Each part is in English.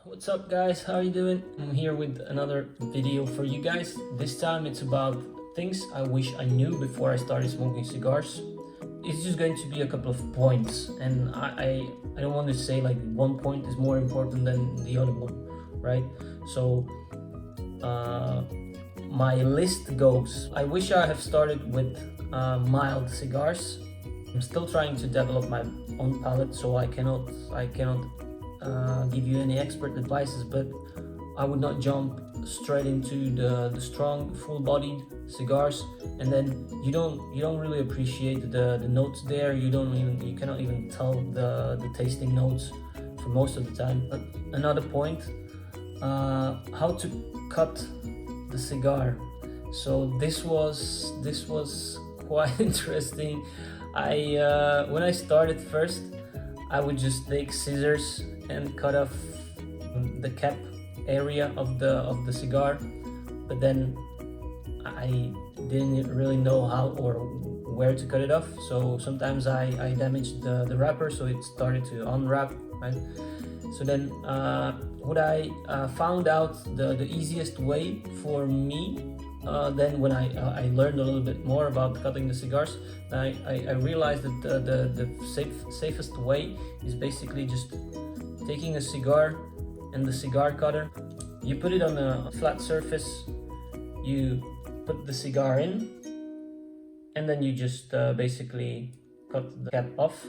What's up guys, how are you doing? I'm here with another video for you guys. This time it's about things I wish I knew before I started smoking cigars. It's just going to be a couple of points, and I don't want to say like one point is more important than the other one, right? So my list goes, I wish I have started with mild cigars. I'm still trying to develop my own palate, so I cannot give you any expert advices, but I would not jump straight into the strong, full-bodied cigars, and then you don't really appreciate the notes there. You cannot even tell the tasting notes for most of the time. But another point, how to cut the cigar. So this was quite interesting. When I started first, I would just take scissors and cut off the cap area of the cigar, but then I didn't really know how or where to cut it off. So sometimes I damaged the wrapper, so it started to unwrap, right? So then what I found out the easiest way for me, then when I learned a little bit more about cutting the cigars, I realized that the safest way is basically just taking a cigar and the cigar cutter. You put it on a flat surface, you put the cigar in, and then you just basically cut the cap off.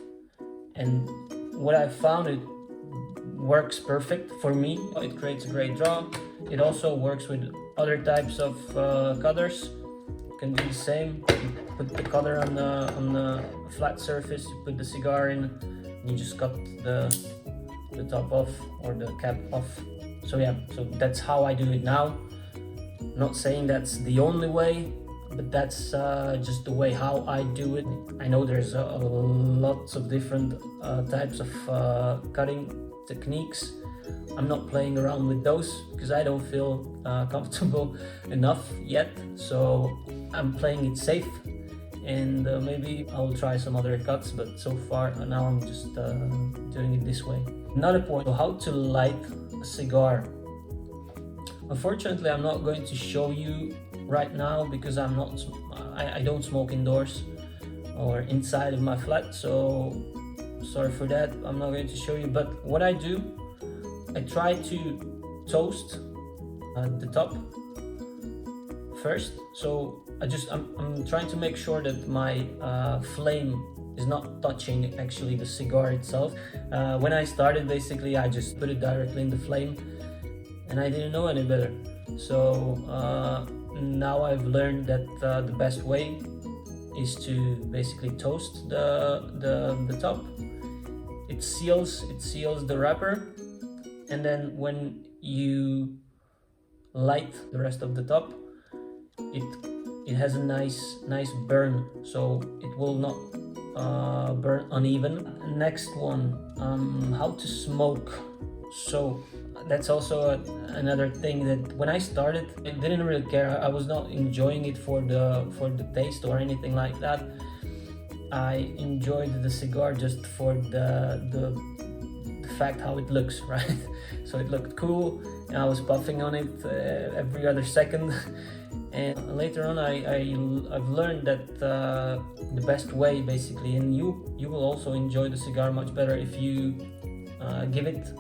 And what I found, it works perfect for me. It creates a great draw. It also works with other types of cutters. You can do the same. You put the cutter on the flat surface, you put the cigar in, and you just cut the top off or the cap off. So yeah, so that's how I do it now. Not saying that's the only way, but that's just the way how I do it. I know there's lots of different types of cutting techniques. I'm not playing around with those because I don't feel comfortable enough yet, so I'm playing it safe, and maybe I'll try some other cuts, but so far now I'm just doing it this way. Another point, how to light a cigar. Unfortunately, I'm not going to show you right now because I don't smoke indoors or inside of my flat, so sorry for that. I'm not going to show you, but what I do, I try to toast the top first. So I'm trying to make sure that my flame is not touching actually the cigar itself. When I started, basically I just put it directly in the flame, and I didn't know any better. So now I've learned that the best way is to basically toast the top. It seals the wrapper, and then when you light the rest of the top, it has a nice burn, so it will not burn uneven. Next one, how to smoke. So that's also another thing that when I started, I didn't really care. I was not enjoying it for the taste or anything like that. I enjoyed the cigar just for the fact how it looks, right? So it looked cool, and I was puffing on it every other second. And later on, I've learned that the best way, basically, and you will also enjoy the cigar much better if you give it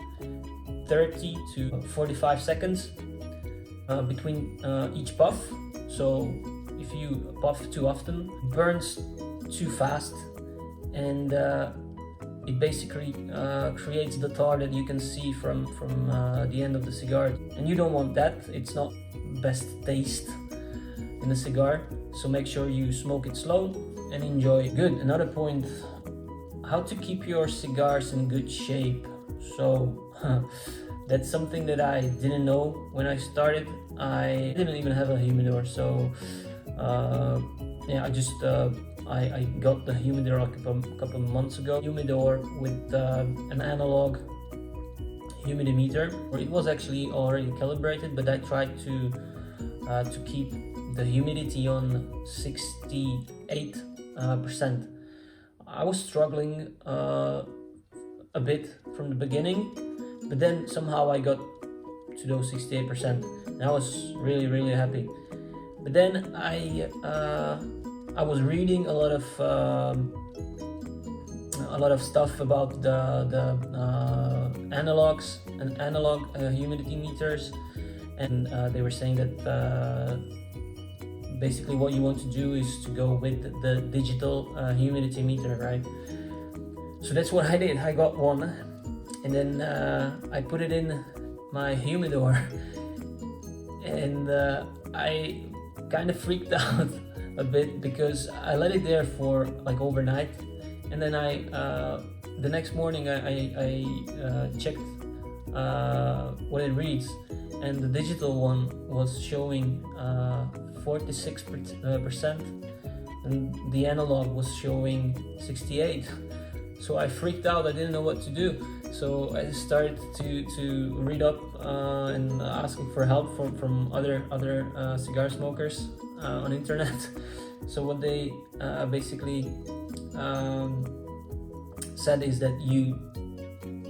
30 to 45 seconds between each puff. So if you puff too often, it burns too fast, and it basically creates the tar that you can see from the end of the cigar, and you don't want that. It's not best taste in the cigar, so make sure you smoke it slow and enjoy. Good. Another point, how to keep your cigars in good shape. So that's something that I didn't know when I started. I didn't even have a humidor, so yeah, I got the humidor a couple of months ago. Humidor with an analog humidimeter. It was actually already calibrated, but I tried to keep the humidity on 68%. I was struggling a bit from the beginning, But then somehow I got to those 68%, and I was really happy. But then I was reading a lot of stuff about the analogs and analog humidity meters, and they were saying that basically what you want to do is to go with the digital humidity meter, right? So that's what I did. I got one, and then I put it in my humidor, and I kind of freaked out a bit because I let it there for like overnight, and then the next morning I checked what it reads, and the digital one was showing 46%, and the analog was showing 68%. So I freaked out. I didn't know what to do. So I started to read up and asking for help from other cigar smokers on internet. So what they basically said is that you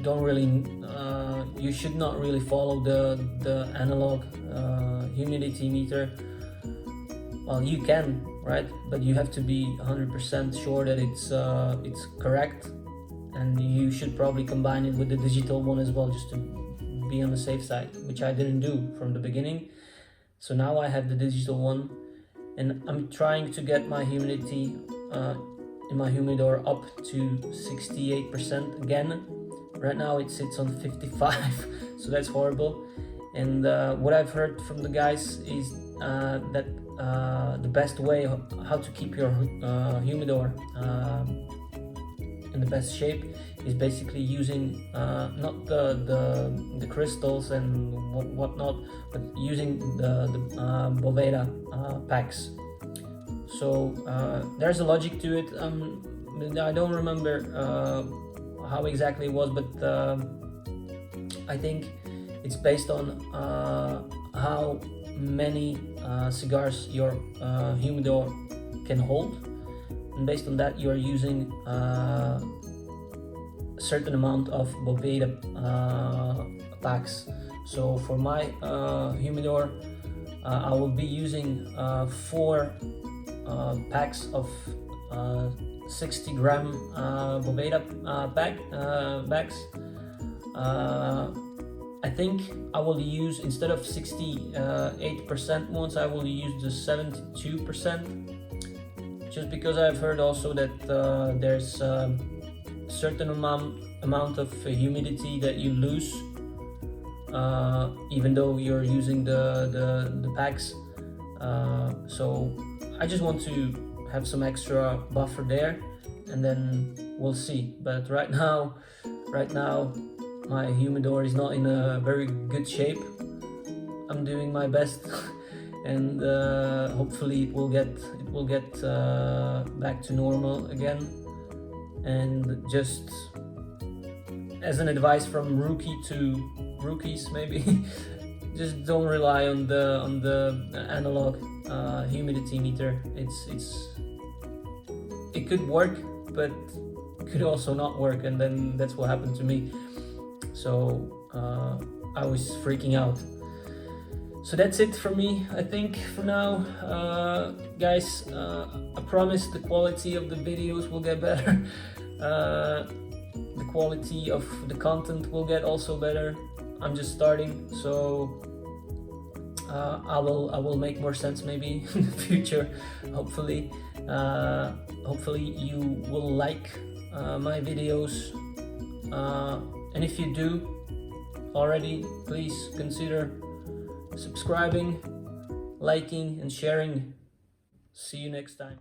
don't really you should not really follow the analog humidity meter. Well, you can, right? But you have to be 100% sure that it's correct, and you should probably combine it with the digital one as well, just to be on the safe side, which I didn't do from the beginning. So now I have the digital one, and I'm trying to get my humidity in my humidor up to 68% again. Right now it sits on 55, so that's horrible. And what I've heard from the guys is that the best way how to keep your humidor in the best shape is basically using not the crystals and whatnot, but using the Boveda packs. So there's a logic to it. I don't remember how exactly it was, but I think it's based on how many cigars your humidor can hold, and based on that you are using a certain amount of Boveda packs. So for my humidor, I will be using 4 packs of 60 gram Boveda bags. I think I will use, instead of 68% ones, I will use the 72%, just because I've heard also that there's a certain amount of humidity that you lose even though you're using the packs. So I just want to have some extra buffer there, and then we'll see. But right now my humidor is not in a very good shape. I'm doing my best and hopefully it will get back to normal again. And just as an advice from rookie to rookies, maybe just don't rely on the analog humidity meter. It could work, but could also not work, and then that's what happened to me. So I was freaking out. So that's it for me, I think, for now. Guys, I promise the quality of the videos will get better. The quality of the content will get also better. I'm just starting, so I will make more sense maybe in the future, hopefully. Hopefully you will like my videos, and if you do already, please consider subscribing, liking and sharing. See you next time.